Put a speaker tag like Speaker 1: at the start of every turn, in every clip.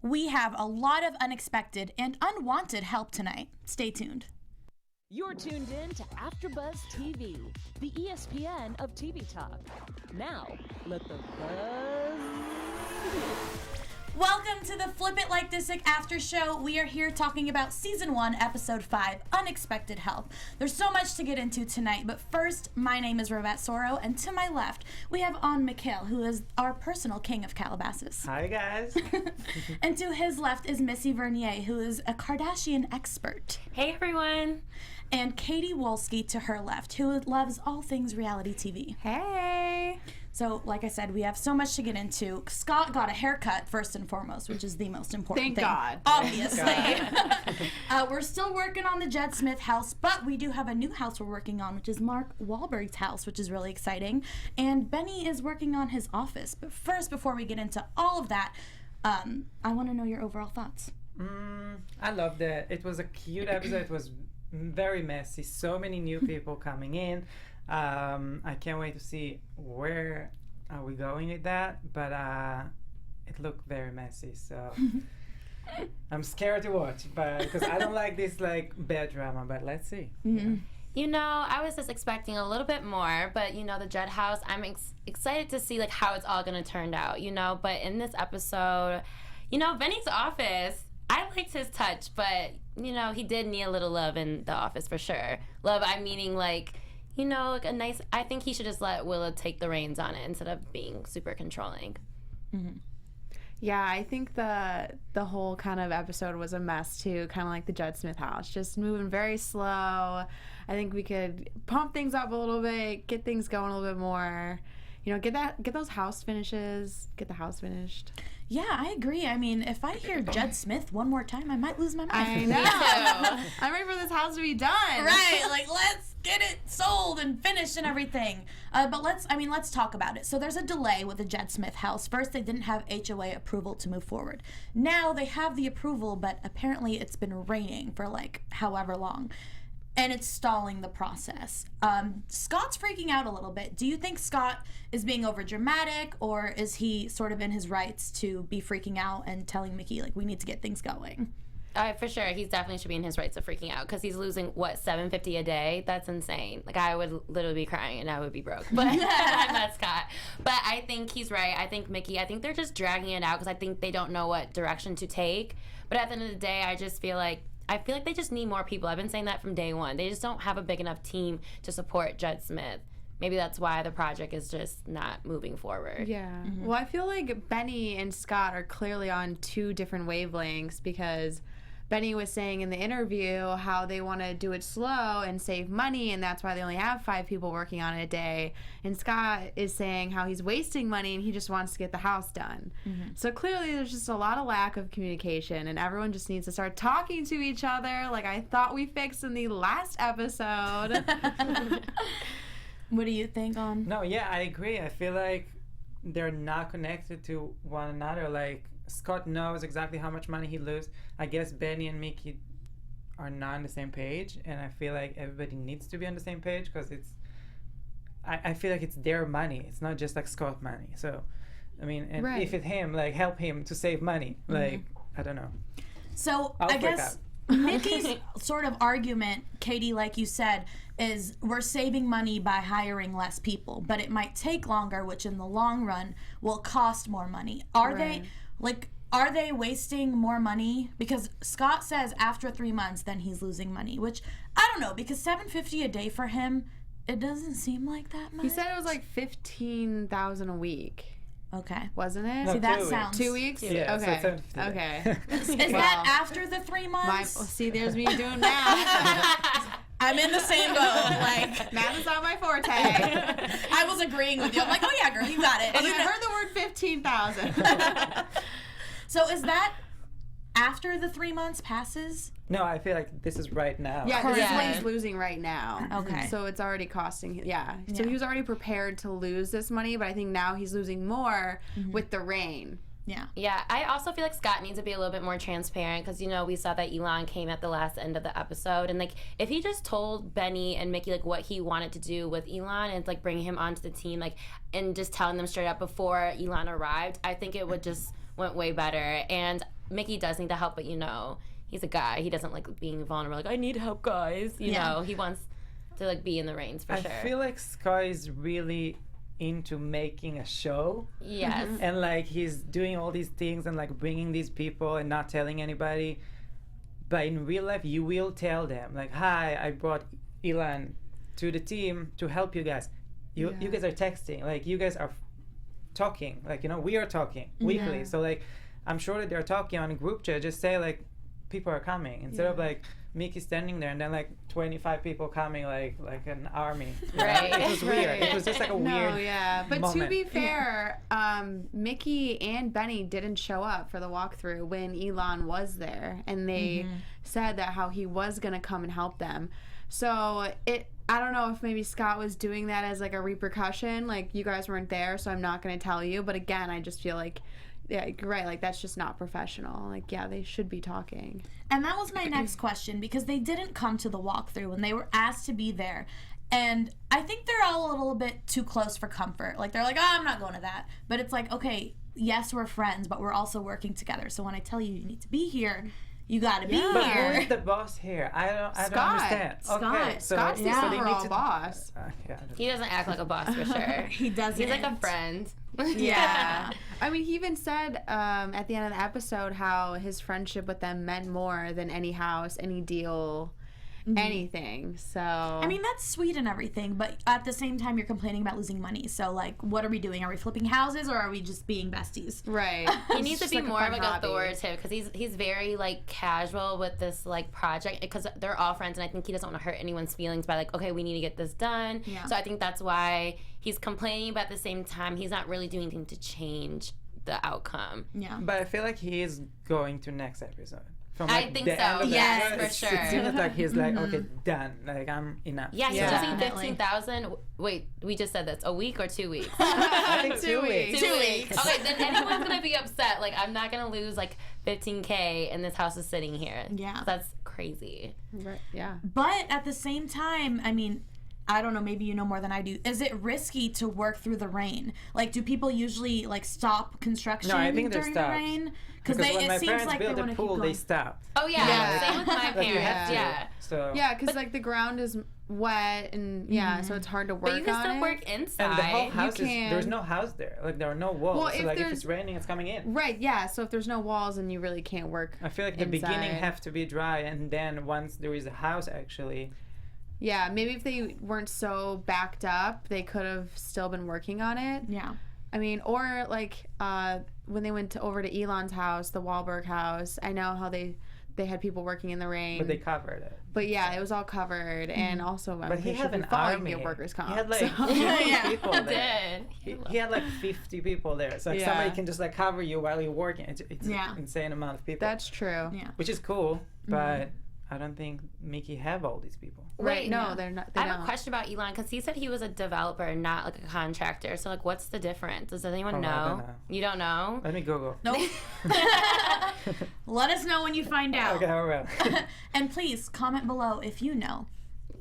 Speaker 1: We have a lot of unexpected and unwanted help tonight. Stay tuned.
Speaker 2: You're tuned in to AfterBuzz TV, the ESPN of TV talk. Now, let the buzz begin.
Speaker 1: Welcome to the Flip It Like Disick After Show. We are here talking about Season 1, Episode 5, Unexpected Help. There's so much to get into tonight, but first, my name is Robette Soro, and to my left, we have On Mikhail, who is our personal king of Calabasas.
Speaker 3: Hi, guys.
Speaker 1: And to his left is Missy Vernier, who is a Kardashian expert.
Speaker 4: Hey, everyone.
Speaker 1: And Katie Wolski to her left, who loves all things reality TV.
Speaker 5: Hey!
Speaker 1: So, like I said, we have so much to get into. Scott got a haircut, first and foremost, which is the most important thing.
Speaker 5: God.
Speaker 1: Obviously. We're still working on the Jed Smith house, but we do have a new house we're working on, which is Mark Wahlberg's house, which is really exciting. And Benny is working on his office. But first, before we get into all of that, I want to know your overall thoughts.
Speaker 3: I loved it. It was a cute episode. It was very messy. So many new people coming in. I can't wait to see where are we going with that, but it looked very messy, so I'm scared to watch, but because I don't like this like bad drama, but let's see.
Speaker 1: Mm-hmm.
Speaker 4: You know, I was just expecting a little bit more, but you know, the Judd house, I'm excited to see like how it's all gonna turn out, you know. But in this episode, you know, Benny's office, I liked his touch, but you know, he did need a little love in the office for sure. Love, I'm meaning like, you know, like a nice, I think he should just let Willa take the reins on it instead of being super controlling.
Speaker 1: Mm-hmm.
Speaker 5: Yeah, I think the whole kind of episode was a mess too, kind of like the Jed Smith house, just moving very slow. I think we could pump things up a little bit, get things going a little bit more. You know, get those house finishes, get the house finished.
Speaker 1: Yeah, I agree. I mean, if I hear Jed Smith one more time, I might lose my mind.
Speaker 5: I know. I'm ready for this house to be done.
Speaker 1: Right, like let's get it sold and finished and everything. But let's talk about it. So there's a delay with the Jed Smith house. First, they didn't have HOA approval to move forward. Now they have the approval, but apparently it's been raining for like however long. And it's stalling the process. Scott's freaking out a little bit. Do you think Scott is being over dramatic, or is he sort of in his rights to be freaking out and telling Miki, like, we need to get things going?
Speaker 4: For sure, he's definitely should be in his rights of freaking out because he's losing, what, $750 a day? That's insane. Like, I would literally be crying and I would be broke. But I'm not Scott. But I think he's right. I think Miki, I think they're just dragging it out because I think they don't know what direction to take. But at the end of the day, I feel like they just need more people. I've been saying that from day one. They just don't have a big enough team to support Jed Smith. Maybe that's why the project is just not moving forward.
Speaker 5: Yeah. Mm-hmm. Well, I feel like Benny and Scott are clearly on two different wavelengths because Benny was saying in the interview how they want to do it slow and save money, and that's why they only have 5 people working on it a day. And Scott is saying how he's wasting money and he just wants to get the house done. Mm-hmm. So clearly there's just a lot of lack of communication, and everyone just needs to start talking to each other like I thought we fixed in the last episode.
Speaker 1: What do you think on?
Speaker 3: No, yeah, I agree. I feel like they're not connected to one another. Like, Scott knows exactly how much money he loses. I guess Benny and Miki are not on the same page, and I feel like everybody needs to be on the same page because I feel like it's their money. It's not just like Scott money. So, I mean, and
Speaker 5: right.
Speaker 3: if it's him, like, help him to save money. Like, I don't know.
Speaker 1: So, I guess Miki's sort of argument, Katie, like you said, is we're saving money by hiring less people, but it might take longer, which in the long run will cost more money. Are they wasting more money? Because Scott says after 3 months, then he's losing money, which I don't know, because $750 a day for him, it doesn't seem like that much.
Speaker 5: He said it was like $15,000 a week.
Speaker 1: Okay.
Speaker 5: Wasn't it?
Speaker 1: See, that sounds...
Speaker 5: 2 weeks?
Speaker 3: Yeah,
Speaker 5: okay.
Speaker 3: So
Speaker 5: okay.
Speaker 1: Is that after the 3 months?
Speaker 5: See, there's me doing math.
Speaker 1: I'm in the same boat. Like,
Speaker 5: math is not my forte.
Speaker 1: I was agreeing with you. I'm like, oh yeah, girl, you got it.
Speaker 5: And I heard the word 15,000.
Speaker 1: So is that after the 3 months passes?
Speaker 3: No, I feel like this is right now.
Speaker 5: Yeah, this is what he's losing right now.
Speaker 1: Okay.
Speaker 5: So it's already costing him. Yeah. So he was already prepared to lose this money, but I think now he's losing more with the rain.
Speaker 1: Yeah.
Speaker 4: Yeah, I also feel like Scott needs to be a little bit more transparent because, you know, we saw that Ilan came at the last end of the episode. And, like, if he just told Benny and Miki, like, what he wanted to do with Ilan and, like, bringing him onto the team, like, and just telling them straight up before Ilan arrived, I think it would just went way better. And Mickey does need the help, but he's a guy. He doesn't like being vulnerable. Like, I need help, guys. You know, he wants to like be in the reins for sure.
Speaker 3: I feel like Scott is really into making a show.
Speaker 4: Yes.
Speaker 3: And like he's doing all these things and like bringing these people and not telling anybody. But in real life, you will tell them like, "Hi, I brought Ilan to the team to help you guys. You guys are texting. Like you guys are talking. Like we are talking weekly.
Speaker 1: Yeah.
Speaker 3: So like, I'm sure that they're talking on a group chat. Just say like, people are coming instead of like." Miki standing there and then like 25 people coming like an army.
Speaker 4: Right.
Speaker 3: It was weird. It was just like a weird
Speaker 5: But
Speaker 3: moment.
Speaker 5: to be fair, Mickey and Benny didn't show up for the walkthrough when Ilan was there, and they said that how he was gonna come and help them. So I don't know if maybe Scott was doing that as like a repercussion, like you guys weren't there, so I'm not gonna tell you. But again, I just feel like, yeah, you're right. Like, that's just not professional. Like, yeah, they should be talking.
Speaker 1: And that was my next question, because they didn't come to the walkthrough and they were asked to be there. And I think they're all a little bit too close for comfort. Like, they're like, oh, I'm not going to that. But it's like, okay, yes, we're friends, but we're also working together. So when I tell you need to be here, you got to be
Speaker 3: But
Speaker 1: here.
Speaker 3: who is the boss here? I don't
Speaker 5: Scott.
Speaker 3: understand. Okay, so
Speaker 5: Scott's the
Speaker 3: so they need
Speaker 5: overall
Speaker 3: to-
Speaker 5: boss.
Speaker 4: He doesn't act like a boss for sure.
Speaker 1: He doesn't.
Speaker 4: He's like a friend.
Speaker 5: Yeah. I mean, he even said at the end of the episode how his friendship with them meant more than any house, any deal, anything. So
Speaker 1: I mean, that's sweet and everything, but at the same time, you're complaining about losing money. So, like, what are we doing? Are we flipping houses, or are we just being besties?
Speaker 5: right.
Speaker 4: He needs to
Speaker 5: It's
Speaker 4: be
Speaker 5: like a
Speaker 4: more
Speaker 5: fun
Speaker 4: of like
Speaker 5: hobby.
Speaker 4: authoritative, because he's very like casual with this like project, because they're all friends, and I think he doesn't want to hurt anyone's feelings by like, okay, we need to get this done.
Speaker 1: Yeah.
Speaker 4: So I think that's why he's complaining, but at the same time, he's not really doing anything to change the outcome.
Speaker 1: Yeah.
Speaker 3: But I feel like he is going to next episode. From,
Speaker 4: I
Speaker 3: like,
Speaker 4: think
Speaker 3: the
Speaker 4: so.
Speaker 3: end of the
Speaker 4: Yes,
Speaker 3: episode,
Speaker 4: for
Speaker 3: It
Speaker 4: sure.
Speaker 3: seems like he's like, okay, done. Like, I'm enough.
Speaker 4: Yeah, he's
Speaker 5: Yeah.
Speaker 4: losing
Speaker 1: Definitely.
Speaker 4: 15,000. Wait, we just said this. A week or 2 weeks?
Speaker 3: I think
Speaker 5: 2
Speaker 3: 2
Speaker 5: weeks.
Speaker 3: weeks.
Speaker 4: 2 weeks. Okay, then anyone's gonna be upset. Like, I'm not gonna lose like 15K, and this house is sitting here.
Speaker 1: Yeah.
Speaker 4: That's crazy.
Speaker 5: Right. Yeah.
Speaker 1: But at the same time, I mean, I don't know, maybe you know more than I do. Is it risky to work through the rain? Like, do people usually like stop construction
Speaker 3: No, I think they
Speaker 1: during the
Speaker 3: stopped.
Speaker 1: rain?
Speaker 3: Because when
Speaker 1: it
Speaker 3: my
Speaker 1: seems
Speaker 3: parents
Speaker 1: like they
Speaker 3: built
Speaker 1: want
Speaker 3: a
Speaker 1: to keep
Speaker 3: pool,
Speaker 1: going.
Speaker 3: they stopped.
Speaker 4: Oh yeah,
Speaker 5: Yeah.
Speaker 4: same with my
Speaker 3: Like, you have
Speaker 4: parents.
Speaker 3: to.
Speaker 4: Yeah.
Speaker 3: So.
Speaker 5: Yeah, because like the ground is wet and so it's hard to work
Speaker 4: But you can
Speaker 5: on
Speaker 4: still
Speaker 5: it.
Speaker 4: work inside.
Speaker 3: And the whole house is,
Speaker 5: can-
Speaker 3: there's no house there. Like, there are no walls.
Speaker 5: Well,
Speaker 3: so,
Speaker 5: if
Speaker 3: like, if
Speaker 5: there's-
Speaker 3: it's raining, it's coming in.
Speaker 5: Right. Yeah. So if there's no walls, then you really can't work.
Speaker 3: I feel like the beginning
Speaker 5: inside.
Speaker 3: have to be dry, and then once there is a house, actually,
Speaker 5: Yeah. Maybe if they weren't so backed up, they could have still been working on it.
Speaker 1: Yeah.
Speaker 5: I mean, or like when they went over to Elon's house, the Wahlberg house. I know how they had people working in the rain.
Speaker 3: but they covered it.
Speaker 5: But yeah, it was all covered, and also
Speaker 3: But he had an
Speaker 5: following
Speaker 3: army.
Speaker 5: your workers' comp.
Speaker 3: He had like
Speaker 5: so-
Speaker 3: 50
Speaker 1: Yeah.
Speaker 3: people
Speaker 4: He
Speaker 3: there.
Speaker 4: did.
Speaker 3: He had like 50 people there. So like,
Speaker 5: Yeah.
Speaker 3: somebody can just like cover you while you're working. It's
Speaker 1: Yeah.
Speaker 3: an insane amount of people.
Speaker 5: That's true.
Speaker 1: Yeah.
Speaker 3: Which is cool, but I don't think Miki have all these people.
Speaker 5: Right?
Speaker 4: Wait,
Speaker 5: No,
Speaker 1: yeah.
Speaker 5: they're not. They
Speaker 4: I have a
Speaker 5: don't.
Speaker 4: question about Elon, because he said he was a developer, not like a contractor. So like, what's the difference? Does anyone
Speaker 3: Oh, I
Speaker 4: know?
Speaker 3: don't know.
Speaker 4: You don't know?
Speaker 3: Let me Google.
Speaker 1: Nope. Let us know when you find out.
Speaker 3: Okay, I will.
Speaker 1: And please comment below if you know.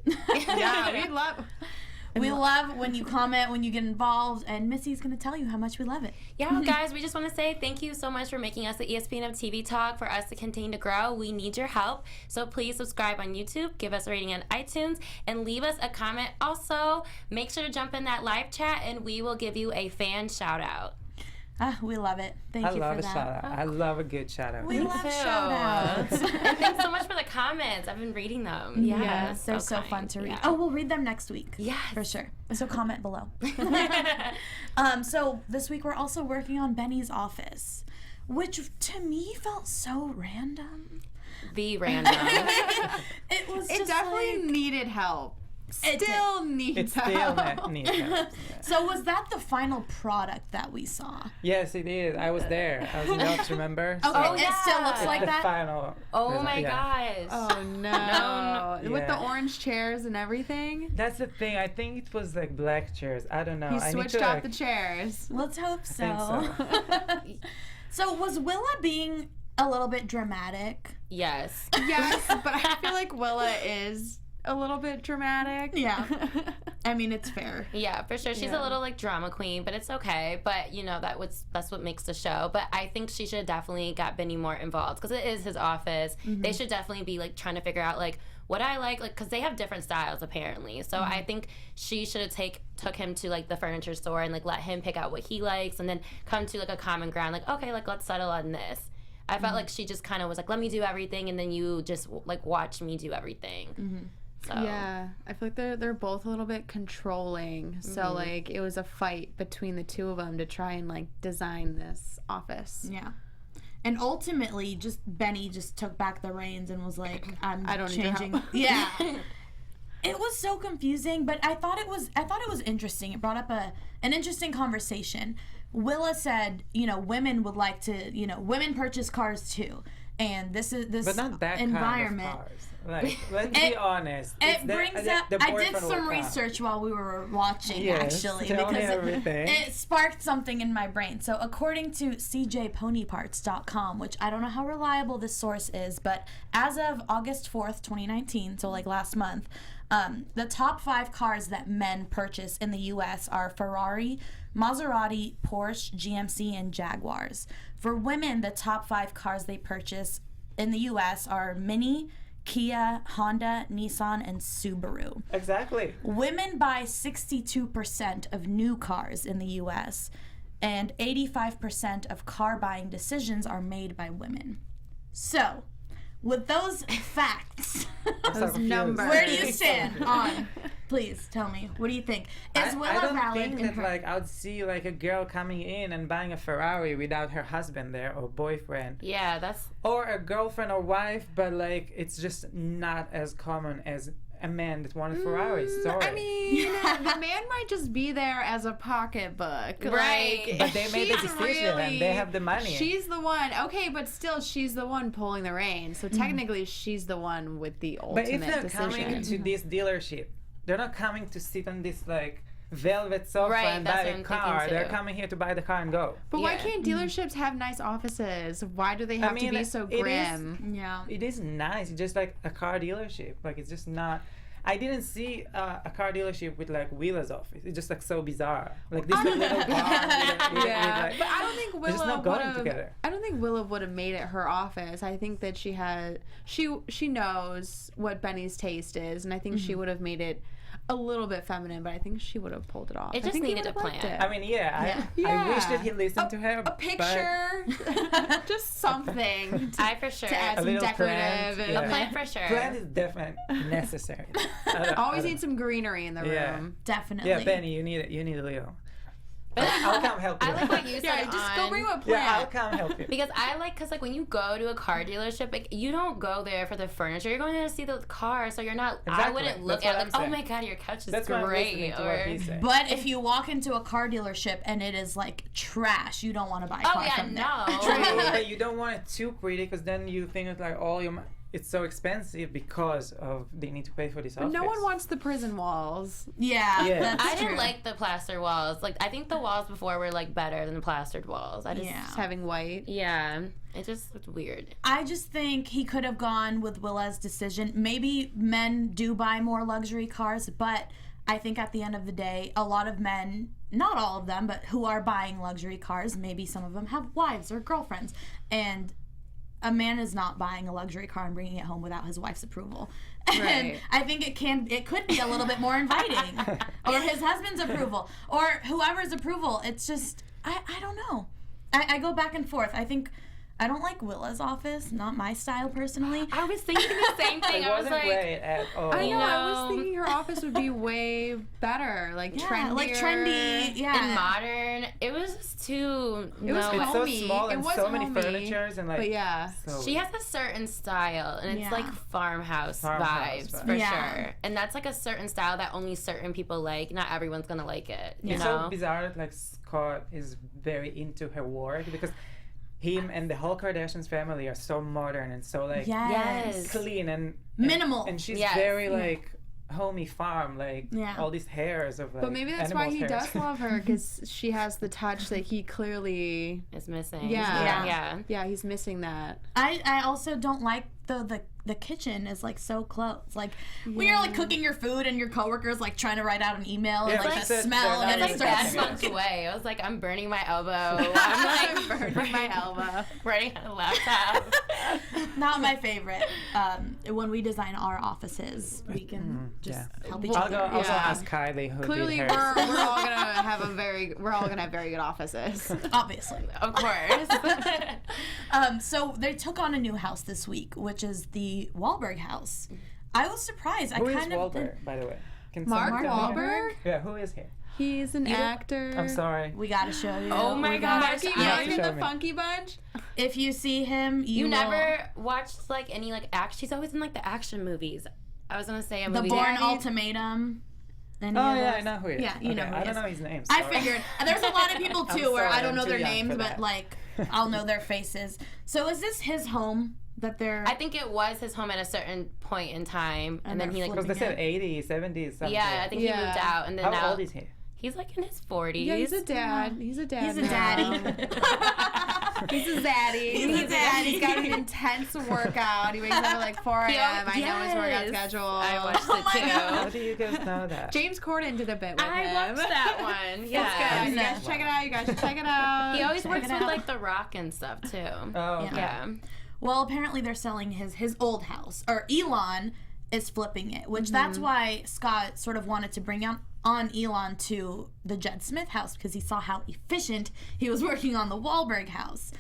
Speaker 5: Yeah, we love.
Speaker 1: We love when you comment, when you get involved, and Missy's going to tell you how much we love it.
Speaker 4: Yeah, well, guys, we just want to say thank you so much for making us the ESPN of TV Talk. For us to continue to grow, we need your help. So please subscribe on YouTube, give us a rating on iTunes, and leave us a comment. Also, make sure to jump in that live chat, and we will give you a fan shout out.
Speaker 1: We love it. Thank
Speaker 3: I
Speaker 1: you
Speaker 3: love
Speaker 1: for
Speaker 3: a
Speaker 1: that.
Speaker 3: shout out. I love a good shout out.
Speaker 1: We
Speaker 4: Me
Speaker 1: love
Speaker 4: too.
Speaker 1: shout outs.
Speaker 4: And thanks so much for the comments. I've been reading them. Yeah,
Speaker 1: Yes, they're so
Speaker 4: kind.
Speaker 1: fun to read.
Speaker 4: Yeah.
Speaker 1: Oh, we'll read them next week.
Speaker 4: Yes.
Speaker 1: For sure. So comment below. So this week we're also working on Benny's office, which to me felt so random.
Speaker 4: The random.
Speaker 1: It was
Speaker 5: It
Speaker 1: just
Speaker 5: definitely
Speaker 1: like,
Speaker 5: needed help.
Speaker 1: It did.
Speaker 5: Still needs
Speaker 3: It still
Speaker 5: help.
Speaker 3: needs help.
Speaker 1: So was that the final product that we saw?
Speaker 3: Yes, it is. I was there. I was in the office, remember?
Speaker 1: Okay,
Speaker 4: Oh,
Speaker 1: it
Speaker 4: yeah.
Speaker 1: still looks
Speaker 3: It's
Speaker 1: like
Speaker 3: the
Speaker 1: that.
Speaker 3: final.
Speaker 4: Oh
Speaker 3: result,
Speaker 4: my
Speaker 3: yeah.
Speaker 4: gosh.
Speaker 5: Oh no! With the
Speaker 3: Yeah.
Speaker 5: orange chairs and everything.
Speaker 3: That's the thing. I think it was like black chairs. I don't know.
Speaker 5: He
Speaker 3: I need
Speaker 5: switched
Speaker 3: to,
Speaker 5: out
Speaker 3: like,
Speaker 5: the chairs.
Speaker 1: Let's hope so.
Speaker 3: think
Speaker 1: So was Willa being a little bit dramatic?
Speaker 4: Yes.
Speaker 5: Yes, but I feel like Willa is a little bit dramatic.
Speaker 1: Yeah. I mean, it's fair.
Speaker 4: Yeah, for sure. She's a little like drama queen, but it's okay. But you know that's what makes the show. But I think she should have definitely got Benny more involved because it is his office. They should definitely be like trying to figure out like what I like because they have different styles apparently. So I think she should have took him to like the furniture store and like let him pick out what he likes and then come to like a common ground. Like okay, like let's settle on this. I felt like she just kind of was like, let me do everything, and then you just like watch me do everything. So.
Speaker 5: Yeah, I feel like they're both a little bit controlling. So like it was a fight between the two of them to try and like design this office.
Speaker 1: Yeah. And ultimately, just Benny just took back the reins and was like,
Speaker 5: I don't need your
Speaker 1: changing.
Speaker 5: help.
Speaker 1: Yeah. It was so confusing, but I thought it was interesting. It brought up an interesting conversation. Willa said, you know, women would like to, you know, women purchase cars too. And this
Speaker 3: but not that
Speaker 1: environment.
Speaker 3: Kind of cars. Like, let's be honest.
Speaker 1: It brings up. I did some research while we were watching, actually,
Speaker 3: tell me
Speaker 1: because
Speaker 3: everything.
Speaker 1: it sparked something in my brain. So, according to CJPonyparts.com, which I don't know how reliable this source is, but as of August 4th, 2019, so like last month, the top 5 cars that men purchase in the U.S. are Ferrari, Maserati, Porsche, GMC, and Jaguars. For women, the top 5 cars they purchase in the U.S. are Mini, Kia, Honda, Nissan, and Subaru.
Speaker 3: Exactly.
Speaker 1: Women buy 62% of new cars in the U.S., and 85% of car buying decisions are made by women. So, with those facts,
Speaker 5: Those numbers.
Speaker 1: where do you stand on? Please tell me. What do you think? Is Willa
Speaker 3: I don't
Speaker 1: valid
Speaker 3: think
Speaker 1: in
Speaker 3: that
Speaker 1: her?
Speaker 3: like I would see like a girl coming in and buying a Ferrari without her husband there or boyfriend.
Speaker 4: Yeah, that's
Speaker 3: Or a girlfriend or wife, but like it's just not as common as a man that wanted Ferrari. Sorry.
Speaker 5: I mean, the man might just be there as a pocketbook.
Speaker 4: Right.
Speaker 5: Like,
Speaker 3: but they made the
Speaker 5: she's
Speaker 3: decision and they have the money.
Speaker 5: She's the one. Okay, but still, she's the one pulling the reins. So technically, she's the one with the
Speaker 3: But
Speaker 5: ultimate
Speaker 3: if they're
Speaker 5: decision.
Speaker 3: coming to this dealership, they're not coming to sit on this like velvet sofa
Speaker 4: Right,
Speaker 3: and
Speaker 4: that's
Speaker 3: buy
Speaker 4: what
Speaker 3: a
Speaker 4: I'm
Speaker 3: car.
Speaker 4: thinking,
Speaker 3: They're
Speaker 4: too.
Speaker 3: coming here to buy the car and go.
Speaker 5: But why
Speaker 4: Yeah.
Speaker 5: can't dealerships have nice offices? Why do they have to be so
Speaker 3: it is-
Speaker 5: grim?
Speaker 1: Yeah.
Speaker 3: It is nice. It's just like a car dealership. Like it's just not. I didn't see a car dealership with like Willa's office. It's just like so bizarre. Like this little bar.
Speaker 5: Yeah,
Speaker 3: with,
Speaker 5: but I don't think
Speaker 3: they're just
Speaker 5: Willa
Speaker 3: not
Speaker 5: would
Speaker 3: going
Speaker 5: have.
Speaker 3: together.
Speaker 5: I don't think Willa would have made it her office. I think that she knows what Benny's taste is, and I think she would have made it a little bit feminine. But I think she would have pulled it off.
Speaker 4: It
Speaker 5: I
Speaker 4: just
Speaker 5: think he
Speaker 4: needed a
Speaker 5: would have liked
Speaker 4: plan.
Speaker 5: it.
Speaker 3: I mean, I
Speaker 5: Yeah.
Speaker 3: wish that he listened to her.
Speaker 5: A picture, just something to,
Speaker 4: I for sure.
Speaker 5: to add
Speaker 3: A
Speaker 5: some
Speaker 3: little
Speaker 5: decorative.
Speaker 3: plant,
Speaker 5: and-
Speaker 3: yeah.
Speaker 4: A plant for sure.
Speaker 3: Plant is definitely necessary.
Speaker 5: Always need some greenery in the room.
Speaker 3: Yeah.
Speaker 1: Definitely.
Speaker 3: Yeah, Benny, you need it. You need a little. I'll come help you.
Speaker 4: I like what you said.
Speaker 5: Yeah, just go
Speaker 4: on-
Speaker 5: bring him a plant.
Speaker 3: Yeah, I'll come help you.
Speaker 4: Because because like when you go to a car dealership, like you don't go there for the furniture. You're going there to see the car, so you're not. I
Speaker 3: Exactly.
Speaker 4: wouldn't look
Speaker 3: That's
Speaker 4: at
Speaker 3: what
Speaker 4: like,
Speaker 3: I'm
Speaker 4: oh
Speaker 3: saying.
Speaker 4: my god, your couch is
Speaker 3: That's why I'm listening
Speaker 4: great.
Speaker 3: to what he said.
Speaker 1: But if you walk into a car dealership and it is like trash, you don't want to buy a
Speaker 4: Oh
Speaker 1: car
Speaker 4: yeah,
Speaker 1: from there.
Speaker 4: no.
Speaker 3: But you don't want it too pretty because then you think it's like it's so expensive because of they need to pay for this
Speaker 5: But
Speaker 3: office.
Speaker 5: no one wants the prison walls.
Speaker 1: Yeah,
Speaker 3: Yeah.
Speaker 1: that's
Speaker 4: I
Speaker 1: true.
Speaker 4: didn't like the plaster walls. Like I think the walls before were like better than the plastered walls. I just
Speaker 1: Yeah.
Speaker 5: Just having white.
Speaker 4: yeah. It just looked weird.
Speaker 1: I just think he could have gone with Willa's decision. Maybe men do buy more luxury cars, but I think at the end of the day, a lot of men, not all of them, but who are buying luxury cars, maybe some of them have wives or girlfriends, and a man is not buying a luxury car and bringing it home without his wife's approval. And
Speaker 5: Right.
Speaker 1: I think it could be a little bit more inviting, or his husband's approval, or whoever's approval. It's just, I don't know. I go back and forth. I don't like Willa's office, not my style personally.
Speaker 4: I was thinking the same thing.
Speaker 3: It
Speaker 4: I was
Speaker 3: wasn't
Speaker 4: like,
Speaker 3: great at all.
Speaker 5: I know. I was
Speaker 4: know.
Speaker 5: thinking her office would be way better, like
Speaker 1: Yeah,
Speaker 5: trendier,
Speaker 1: like trendy, yeah.
Speaker 4: and modern. It was just too.
Speaker 5: It was
Speaker 4: no.
Speaker 3: It's so
Speaker 5: homey.
Speaker 3: small
Speaker 5: It
Speaker 3: and
Speaker 5: was
Speaker 3: so many
Speaker 5: homey,
Speaker 3: furnitures and like.
Speaker 5: But yeah,
Speaker 3: So
Speaker 4: She has a certain style, and it's
Speaker 1: Yeah.
Speaker 4: like farmhouse
Speaker 3: Farmhouse
Speaker 4: vibes
Speaker 3: vibes.
Speaker 4: for
Speaker 1: Yeah.
Speaker 4: sure. And that's like a certain style that only certain people like. Not everyone's gonna like it. You
Speaker 3: It's
Speaker 4: know.
Speaker 3: so bizarre that like Scott is very into her work because him and the whole Kardashians family are so modern and so like
Speaker 1: Yes.
Speaker 4: Yes.
Speaker 3: clean and
Speaker 1: Minimal.
Speaker 3: and she's
Speaker 4: Yes.
Speaker 3: very like homey farm, like all these hairs of like.
Speaker 5: But maybe that's why he does love her, because she has the touch that he clearly
Speaker 4: is missing.
Speaker 5: Yeah, he's missing that.
Speaker 1: I also don't like the kitchen is like so close. Like when you're like cooking your food and your coworkers like trying to write out an email and like the smell and
Speaker 4: it's
Speaker 1: it
Speaker 4: like
Speaker 1: starts.
Speaker 4: that month away. I was like, I'm burning my elbow. I'm like
Speaker 5: burning my elbow.
Speaker 4: Writing on a laptop.
Speaker 1: Not my favorite. When we design our offices, we can just help each other.
Speaker 3: I'll go ask Kylie who
Speaker 5: Clearly,
Speaker 3: did
Speaker 5: we're
Speaker 3: hers.
Speaker 5: all gonna have very good offices.
Speaker 1: Obviously.
Speaker 4: Of course.
Speaker 1: So they took on a new house this week, which is the Wahlberg house. I was surprised.
Speaker 3: Who is Wahlberg, by the way? Can
Speaker 5: Mark
Speaker 3: someone tell me?
Speaker 5: Wahlberg?
Speaker 3: Yeah, who is he?
Speaker 5: He's an actor.
Speaker 3: I'm sorry.
Speaker 1: We gotta show you.
Speaker 4: Oh my gosh.
Speaker 5: You
Speaker 3: have
Speaker 5: like
Speaker 3: to show
Speaker 5: the
Speaker 3: me.
Speaker 5: Funky Bunch?
Speaker 1: If you see him, you will.
Speaker 4: never watched like any like action. She's always in like the action movies. I was gonna say a
Speaker 1: The
Speaker 4: movie.
Speaker 1: Bourne Ultimatum. Any
Speaker 3: Oh
Speaker 1: of
Speaker 3: yeah,
Speaker 1: those?
Speaker 3: I know who he is.
Speaker 1: Yeah, you know who
Speaker 3: I
Speaker 1: he
Speaker 3: don't
Speaker 1: is.
Speaker 3: know his name.
Speaker 1: I
Speaker 3: sorry.
Speaker 1: figured. There's a lot of people
Speaker 3: I'm
Speaker 1: too where
Speaker 3: sorry,
Speaker 1: I don't
Speaker 3: I'm
Speaker 1: know
Speaker 3: too
Speaker 1: their
Speaker 3: young
Speaker 1: names,
Speaker 3: for
Speaker 1: but
Speaker 3: that.
Speaker 1: like I'll know their faces. So is this his home that they're?
Speaker 4: I think it was his home at a certain point in time, and then he like
Speaker 3: Because they said 80s, 70s, something.
Speaker 4: I think he moved out, and then
Speaker 3: How
Speaker 4: now
Speaker 3: old is he?
Speaker 4: he's like in his 40s.
Speaker 5: Yeah, he's a dad. He's a dad.
Speaker 1: He's a
Speaker 5: now.
Speaker 1: daddy.
Speaker 5: He's a zaddy.
Speaker 1: He's a daddy.
Speaker 5: He's got an intense workout. He wakes up at like 4 a.m. I know his workout schedule.
Speaker 4: I watched
Speaker 1: Oh
Speaker 4: it
Speaker 1: my
Speaker 4: too.
Speaker 1: God.
Speaker 3: How do you guys know that?
Speaker 5: James Corden did a bit with him.
Speaker 4: I watched that one.
Speaker 5: It's
Speaker 4: Yeah.
Speaker 5: good. You guys should check it out. You guys should check it out.
Speaker 4: He always
Speaker 1: Check
Speaker 4: works
Speaker 1: it
Speaker 4: with
Speaker 1: out.
Speaker 4: like The Rock and stuff too.
Speaker 3: Oh, okay.
Speaker 4: Yeah.
Speaker 1: Well, apparently they're selling his old house, or Elon is flipping it, which that's why Scott sort of wanted to bring on Elon to the Jed Smith house, because he saw how efficient he was working on the Wahlberg house.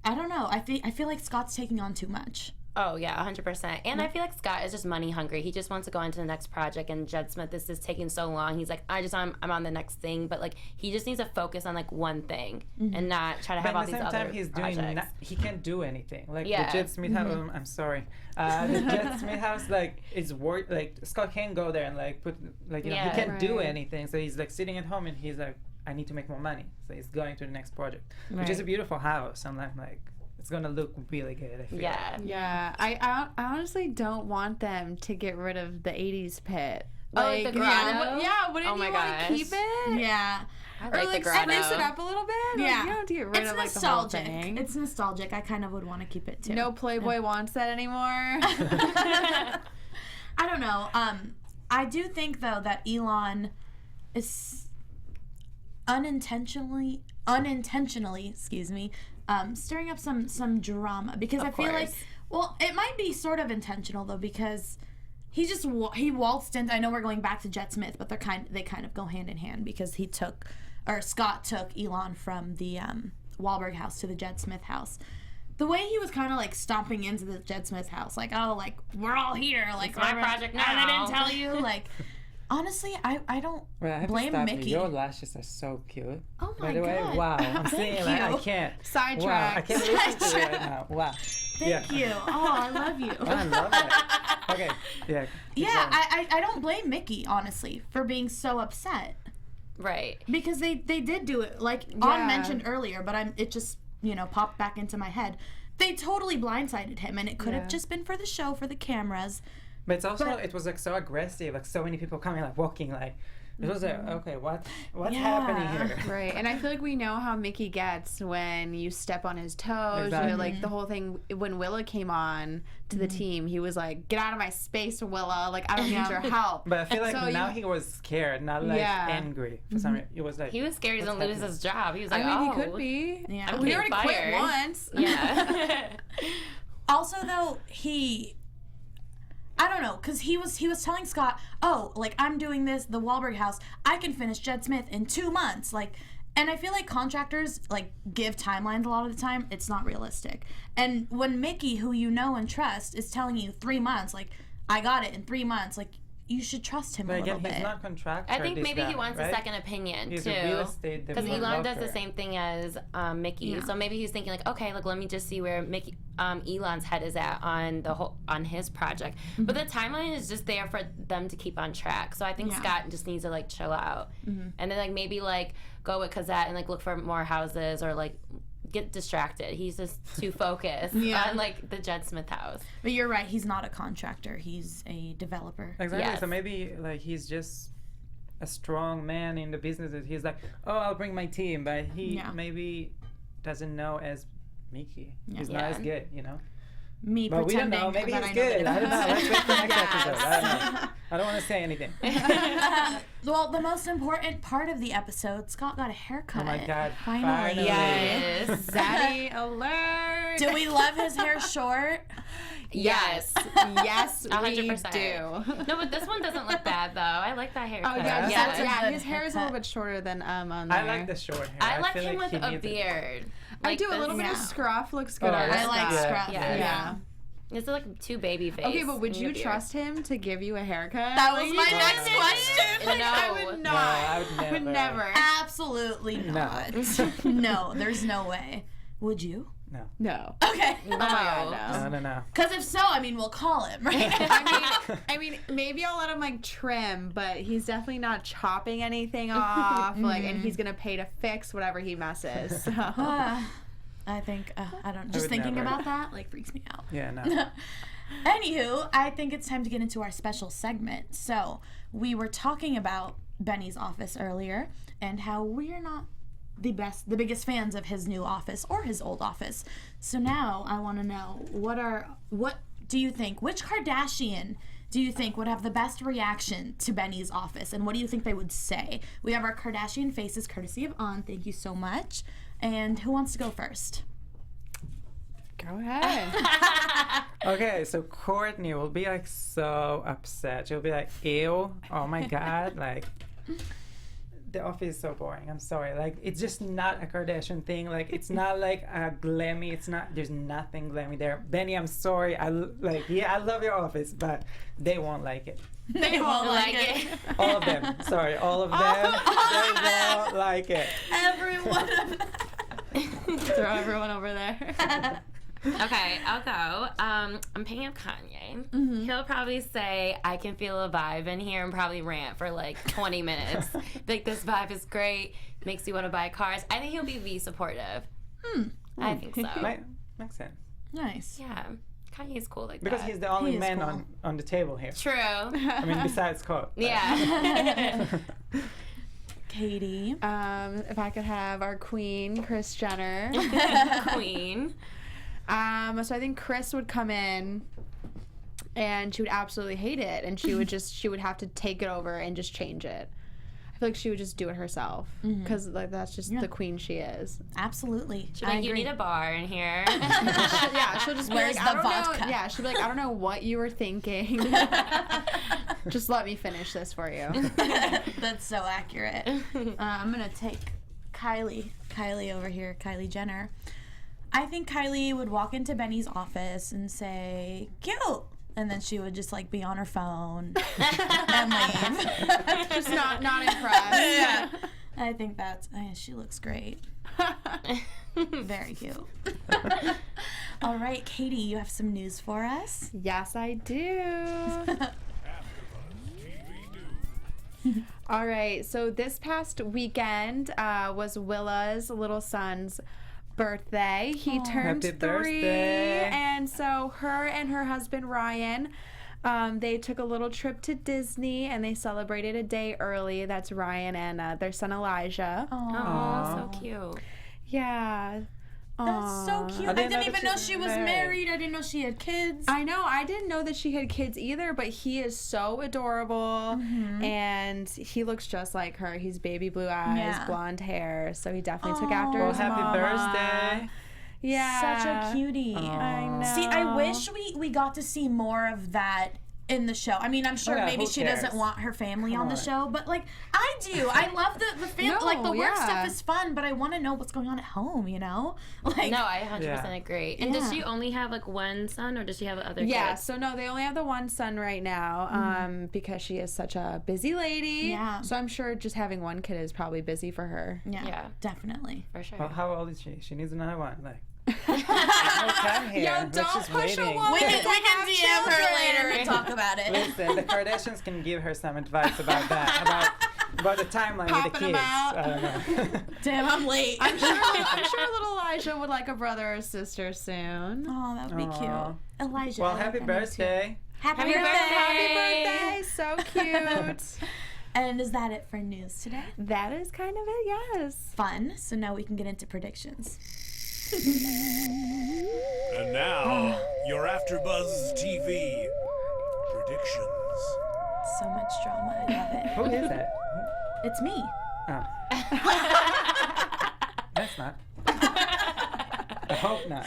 Speaker 1: I don't know. I feel like Scott's taking on too much.
Speaker 4: Oh yeah, 100%. And I feel like Scott is just money hungry. He just wants to go into the next project. And Jed Smith, this is taking so long. He's like, I'm on the next thing. But like, he just needs to focus on like one thing and not try to have
Speaker 3: But
Speaker 4: all
Speaker 3: at the
Speaker 4: these
Speaker 3: same
Speaker 4: other
Speaker 3: time, he's
Speaker 4: projects.
Speaker 3: doing. He can't do anything. Like
Speaker 4: Yeah.
Speaker 3: the Jed Smith house. I'm sorry. The Jed Smith house, like, is work. Like Scott can't go there and like put like he can't do
Speaker 5: Right.
Speaker 3: anything. So he's like sitting at home and he's like, I need to make more money. So he's going to the next project, which
Speaker 4: Right.
Speaker 3: is a beautiful house. I'm like, it's gonna look really good. I feel.
Speaker 4: Yeah.
Speaker 5: Yeah, I honestly don't want them to get rid of the 80s pit.
Speaker 4: Oh, like the grotto?
Speaker 5: Wouldn't
Speaker 4: Oh my
Speaker 5: you want
Speaker 4: gosh.
Speaker 5: to keep it?
Speaker 1: Yeah.
Speaker 4: I
Speaker 5: Or
Speaker 4: like
Speaker 5: like
Speaker 4: the grotto.
Speaker 5: spice it up a little bit? Like,
Speaker 1: Yeah.
Speaker 5: you don't have to get rid
Speaker 1: It's
Speaker 5: of like the whole
Speaker 1: nostalgic.
Speaker 5: thing.
Speaker 1: It's nostalgic. I kind of would want to keep it too.
Speaker 5: No Playboy wants that anymore.
Speaker 1: I don't know. I do think though that Elon is unintentionally, stirring up some drama, because
Speaker 4: Of
Speaker 1: I feel like,
Speaker 4: course.
Speaker 1: well, it might be sort of intentional though, because he just he waltzed in. I know we're going back to Jed Smith, but they kind of go hand in hand, because Scott took Elon from the Wahlberg house to the Jed Smith house. The way he was kind of like stomping into the Jed Smith house, like, oh, like, we're all here, like,
Speaker 4: It's my project
Speaker 1: and I
Speaker 4: now.
Speaker 1: didn't tell you, like, honestly, I don't
Speaker 3: Well, I have
Speaker 1: blame
Speaker 3: to stop
Speaker 1: Miki.
Speaker 3: You. Your lashes are so cute.
Speaker 1: Oh my
Speaker 3: By the way,
Speaker 1: God.
Speaker 3: wow. I'm seeing like I
Speaker 1: you.
Speaker 3: can't.
Speaker 5: Sidetracked.
Speaker 3: Wow, I can't listen to it right now. Wow.
Speaker 1: Thank you. Oh, I love you.
Speaker 3: I love it. Okay. Yeah. keep
Speaker 1: Yeah,
Speaker 3: going.
Speaker 1: I don't blame Miki, honestly, for being so upset,
Speaker 4: Right.
Speaker 1: because they did do it, like
Speaker 5: Yeah.
Speaker 1: On mentioned earlier, but it just popped back into my head. They totally blindsided him, and it could have just been for the show, for the cameras.
Speaker 3: But it's also it was like so aggressive, like so many people coming, like walking, like it was like, okay, what's happening here?
Speaker 5: Right, and I feel like we know how Mickey gets when you step on his toes.
Speaker 3: Exactly.
Speaker 5: Or like the whole thing when Willa came on to the team, he was like, "Get out of my space, Willa! Like I don't need your help."
Speaker 3: But I feel like
Speaker 5: So
Speaker 3: now
Speaker 5: you-
Speaker 3: he was scared, not like
Speaker 5: Yeah.
Speaker 3: angry for some reason. It was like
Speaker 4: He was scared he's
Speaker 3: what's
Speaker 4: gonna lose
Speaker 3: happening?
Speaker 4: his job. He was
Speaker 5: I
Speaker 4: like,
Speaker 5: mean,
Speaker 4: oh.
Speaker 5: he could be.
Speaker 1: Yeah.
Speaker 4: I'm
Speaker 5: We
Speaker 4: getting
Speaker 5: already
Speaker 4: fired.
Speaker 5: quit once.
Speaker 4: Yeah.
Speaker 1: Also, though, I don't know, because he was telling Scott, oh, like, I'm doing this, the Wahlberg house, I can finish Jed Smith in 2 months, like, and I feel like contractors, like, give timelines a lot of the time. It's not realistic. And when Miki, who you know and trust, is telling you 3 months, like, I got it in 3 months, like, you should trust him
Speaker 3: But
Speaker 1: a little
Speaker 3: again,
Speaker 1: bit.
Speaker 3: he's not contractor.
Speaker 4: I think
Speaker 3: this
Speaker 4: maybe he
Speaker 3: guy,
Speaker 4: wants
Speaker 3: right?
Speaker 4: a second opinion
Speaker 3: He's
Speaker 4: too.
Speaker 3: a real estate
Speaker 4: Because
Speaker 3: developer.
Speaker 4: Elon does the same thing as Mickey,
Speaker 1: Yeah.
Speaker 4: so maybe he's thinking like, okay, like let me just see where Mickey, Elon's head is at on his project. But the timeline is just there for them to keep on track. So I think
Speaker 1: Yeah.
Speaker 4: Scott just needs to like chill out, and then like maybe like go with Cosette and like look for more houses or like get distracted. He's just too focused
Speaker 1: Yeah.
Speaker 4: on like the Jed Smith house.
Speaker 1: But you're right. He's not a contractor. He's a developer.
Speaker 3: Exactly.
Speaker 4: Yes.
Speaker 3: So maybe like he's just a strong man in the business. He's like, oh, I'll bring my team, but he maybe doesn't know as Miki. He's not as good, you know.
Speaker 1: Me
Speaker 3: But we don't
Speaker 1: pretending
Speaker 3: know. Maybe
Speaker 1: that
Speaker 3: he's
Speaker 1: I know
Speaker 3: good.
Speaker 1: that
Speaker 3: I don't know. Let's wait for next
Speaker 5: Yes.
Speaker 3: episode. I don't know. I don't want to say anything.
Speaker 1: Well, the most important part of the episode, Scott got a haircut.
Speaker 3: Oh my God!
Speaker 1: Finally.
Speaker 5: Yes. Zaddy alert.
Speaker 1: Do we love his hair short?
Speaker 5: Yes. Yes, we
Speaker 4: 100%.
Speaker 5: do.
Speaker 4: No, but this one doesn't look bad though. I like that haircut.
Speaker 5: Oh yeah,
Speaker 3: Yeah.
Speaker 5: that's- yeah.
Speaker 1: Good
Speaker 5: His hair is a little
Speaker 1: haircut.
Speaker 5: bit shorter than on there.
Speaker 3: I like the short hair.
Speaker 4: I like
Speaker 3: feel
Speaker 4: him
Speaker 3: like
Speaker 4: with
Speaker 3: he
Speaker 4: a
Speaker 3: needs it.
Speaker 4: beard.
Speaker 5: I
Speaker 4: Like
Speaker 5: do a
Speaker 4: this-
Speaker 5: little bit of
Speaker 1: yeah.
Speaker 5: scruff. Looks good
Speaker 3: Oh,
Speaker 5: on
Speaker 3: I
Speaker 1: I like
Speaker 3: Yeah.
Speaker 1: scruff.
Speaker 4: Yeah.
Speaker 5: Yeah.
Speaker 4: It's like too baby face.
Speaker 5: Okay, but would
Speaker 4: in your
Speaker 5: you
Speaker 4: beard.
Speaker 5: trust him to give you a haircut?
Speaker 1: That was
Speaker 5: Like,
Speaker 1: my
Speaker 5: you
Speaker 1: next
Speaker 5: wouldn't?
Speaker 1: question.
Speaker 5: Like,
Speaker 4: No.
Speaker 5: I would
Speaker 3: No,
Speaker 5: not.
Speaker 3: I would
Speaker 5: Would
Speaker 3: never.
Speaker 5: never.
Speaker 1: Absolutely not. No, there's no way. Would you?
Speaker 3: No.
Speaker 5: No.
Speaker 1: Okay.
Speaker 5: Oh my God, no.
Speaker 3: No.
Speaker 1: Because if so, I mean, we'll call him, right?
Speaker 5: I mean, maybe I'll let him like trim, but he's definitely not chopping anything off. Like, and he's gonna pay to fix whatever he messes. So.
Speaker 1: I think, I don't know. Just
Speaker 3: would
Speaker 1: thinking
Speaker 3: never.
Speaker 1: about that, like, freaks me out.
Speaker 3: Yeah, no.
Speaker 1: Anywho, I think it's time to get into our special segment. So, we were talking about Benny's office earlier and how we're not the biggest fans of his new office or his old office. So now I want to know what do you think? Which Kardashian do you think would have the best reaction to Benny's office, and what do you think they would say? We have our Kardashian faces, courtesy of On. Thank you so much. And who wants to go first?
Speaker 5: Go ahead.
Speaker 3: Okay, so Courtney will be like so upset. She'll be like, ew, oh my God, like the office is so boring. I'm sorry. Like, it's just not a Kardashian thing. Like, it's not like a glammy. It's not, there's nothing glammy there. Benny, I'm sorry. I love your office, but they won't like it.
Speaker 1: They won't like it.
Speaker 3: All of them. Sorry, all of them. They won't like it.
Speaker 1: Every one of them.
Speaker 5: Throw everyone over there.
Speaker 4: Okay, I'll go. I'm picking up Kanye.
Speaker 1: Mm-hmm.
Speaker 4: He'll probably say, I can feel a vibe in here, and probably rant for like 20 minutes. Like, this vibe is great, makes you want to buy cars. I think he'll be supportive. I think so.
Speaker 3: Makes sense.
Speaker 1: Nice.
Speaker 4: Yeah, Kanye's cool like
Speaker 3: Because
Speaker 4: that.
Speaker 3: he's the only
Speaker 1: He is
Speaker 3: man
Speaker 1: cool.
Speaker 3: on the table here.
Speaker 4: True.
Speaker 3: I mean, besides Scott.
Speaker 4: Yeah.
Speaker 1: Katie.
Speaker 5: If I could have our queen, Kris Jenner.
Speaker 4: Queen.
Speaker 5: So I think Kris would come in and she would absolutely hate it, and she would have to take it over and just change it. I feel like she would just do it herself because like that's just the queen she is.
Speaker 1: Absolutely.
Speaker 4: She's like, you need a bar in here.
Speaker 5: Yeah, she'll just be
Speaker 1: Where's
Speaker 5: like, I
Speaker 1: the
Speaker 5: don't
Speaker 1: vodka?
Speaker 5: know. Yeah, she'll be like, I don't know what you were thinking. Just let me finish this for you.
Speaker 1: That's so accurate. I'm gonna take Kylie over here, Kylie Jenner. I think Kylie would walk into Benny's office and say, cute. And then she would just like be on her phone and leave.
Speaker 5: Just not impressed.
Speaker 1: Yeah. I think she looks great. Very cute. All right, Katie, you have some news for us?
Speaker 5: Yes, I do. All right, so this past weekend was Willa's little son's birthday. He turned
Speaker 3: Happy
Speaker 5: 3,
Speaker 3: birthday.
Speaker 5: and so her and her husband Ryan, they took a little trip to Disney and they celebrated a day early. That's Ryan and their son Elijah.
Speaker 4: Oh, so cute.
Speaker 5: Yeah.
Speaker 1: That's so cute. I didn't even know she was married. I didn't know she had kids.
Speaker 5: I know. I didn't know that she had kids either, but he is so adorable, and he looks just like her. He's baby blue eyes, blonde hair, so he definitely took after
Speaker 3: Well,
Speaker 5: his
Speaker 3: happy
Speaker 5: mama.
Speaker 3: birthday.
Speaker 5: Yeah.
Speaker 1: Such a cutie.
Speaker 5: I know.
Speaker 1: See, I wish we got to see more of that in the show. I mean, I'm sure
Speaker 3: Yeah,
Speaker 1: maybe
Speaker 3: who
Speaker 1: she
Speaker 3: cares?
Speaker 1: doesn't want her family on the
Speaker 3: on.
Speaker 1: show, but like I do. I love the family.
Speaker 5: No,
Speaker 1: like the work
Speaker 5: yeah.
Speaker 1: stuff is fun, but I want to know what's going on at home. You know, like
Speaker 4: No, I 100%
Speaker 3: Yeah.
Speaker 4: agree. And does
Speaker 1: Yeah.
Speaker 4: she only have like one son, or does she have other
Speaker 5: Yeah,
Speaker 4: kids?
Speaker 5: so no, they only have the one son right now, because she is such a busy lady.
Speaker 1: Yeah.
Speaker 5: So I'm sure just having one kid is probably busy for her.
Speaker 4: Yeah.
Speaker 1: definitely.
Speaker 4: For sure.
Speaker 3: Well, how old is she? She needs another one. Like, there's no time here.
Speaker 5: Yo,
Speaker 3: We're
Speaker 5: don't
Speaker 3: just
Speaker 5: push a
Speaker 3: waiting.
Speaker 5: woman.
Speaker 1: We can
Speaker 5: have
Speaker 1: DM her
Speaker 5: children.
Speaker 1: later and talk about it.
Speaker 3: Listen, the Kardashians can give her some advice about that. About about the timeline with the
Speaker 5: Popping 'em
Speaker 3: kids.
Speaker 5: out.
Speaker 3: I don't know.
Speaker 1: Damn, I'm late.
Speaker 5: I'm sure little Elijah would like a brother or sister soon.
Speaker 1: Oh, that would be
Speaker 3: Aw.
Speaker 1: cute. Elijah.
Speaker 3: Well,
Speaker 1: I like
Speaker 3: happy
Speaker 1: that name, too.
Speaker 3: birthday.
Speaker 1: Happy
Speaker 4: Happy
Speaker 1: birthday.
Speaker 5: Happy birthday. So cute.
Speaker 1: And is that it for news today?
Speaker 5: That is kind of it, yes.
Speaker 1: Fun. So now we can get into predictions.
Speaker 6: And now, your AfterBuzz TV predictions.
Speaker 1: So much drama. I love it.
Speaker 3: Who is that?
Speaker 1: It's me.
Speaker 3: Oh. That's not. I hope not.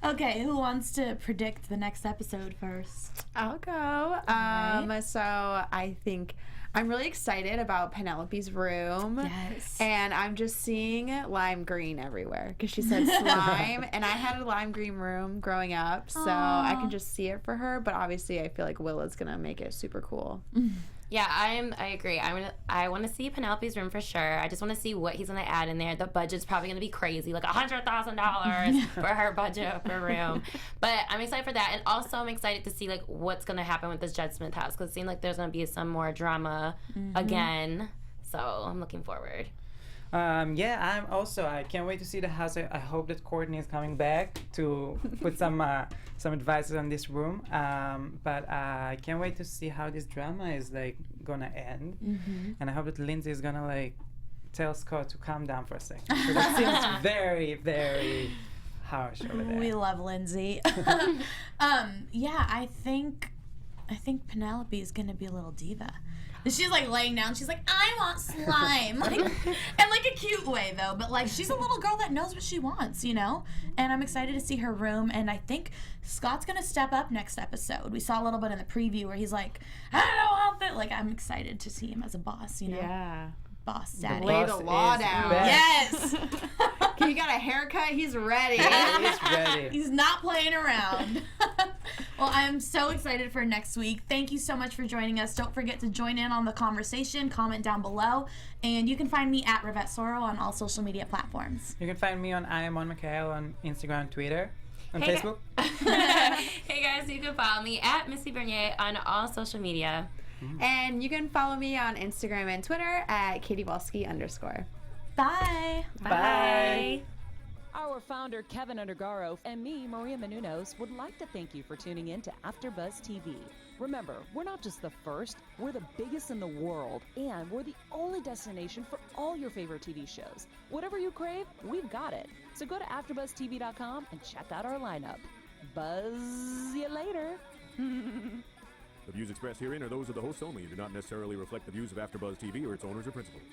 Speaker 1: Okay, who wants to predict the next episode first?
Speaker 5: I'll go. So I think I'm really excited about Penelope's room.
Speaker 1: Yes.
Speaker 5: And I'm just seeing lime green everywhere because she said slime. And I had a lime green room growing up, so I can just see it for her. But obviously, I feel like Willa's going to make it super cool.
Speaker 4: Yeah, I agree. I want to see Penelope's room for sure. I just want to see what he's gonna add in there. The budget's probably gonna be crazy, like $100,000 for her budget for room. But I'm excited for that, and also I'm excited to see like what's gonna happen with this Jed Smith house because it seems like there's gonna be some more drama again. So I'm looking forward.
Speaker 3: Yeah, I can't wait to see the house. I hope that Courtney is coming back to put some advices on this room. But I can't wait to see how this drama is like gonna end. And I hope that Lindsay is gonna like tell Scott to calm down for a second because it seems very, very harsh over there.
Speaker 1: We love Lindsay. Yeah, I think Penelope is gonna be a little diva. She's like laying down. She's like, I want slime, like, in like a cute way though. But like, she's a little girl that knows what she wants, you know. And I'm excited to see her room. And I think Scott's gonna step up next episode. We saw a little bit in the preview where he's like, I don't know how that. Like, I'm excited to see him as a boss, you know.
Speaker 5: Yeah.
Speaker 1: Boss daddy.
Speaker 5: Lay the law
Speaker 3: is
Speaker 5: down.
Speaker 3: back.
Speaker 1: Yes.
Speaker 5: He got a haircut. He's ready.
Speaker 3: He's ready.
Speaker 1: He's not playing around. Well, I'm so excited for next week. Thank you so much for joining us. Don't forget to join in on the conversation. Comment down below. And you can find me at Rivette Soro on all social media platforms.
Speaker 3: You can find me on I am on Mikhail on Instagram and Twitter. On
Speaker 4: Hey,
Speaker 3: Facebook.
Speaker 4: Hey guys, you can follow me at Missy Bernier on all social media.
Speaker 5: And you can follow me on Instagram and Twitter at KatieWalski_.
Speaker 1: Bye.
Speaker 3: Bye.
Speaker 2: Our founder, Keven Undergaro, and me, Maria Menounos, would like to thank you for tuning in to AfterBuzz TV. Remember, we're not just the first, we're the biggest in the world, and we're the only destination for all your favorite TV shows. Whatever you crave, we've got it. So go to AfterBuzzTV.com and check out our lineup. Buzz you later.
Speaker 6: The views expressed herein are those of the hosts only and do not necessarily reflect the views of AfterBuzz TV or its owners or principals.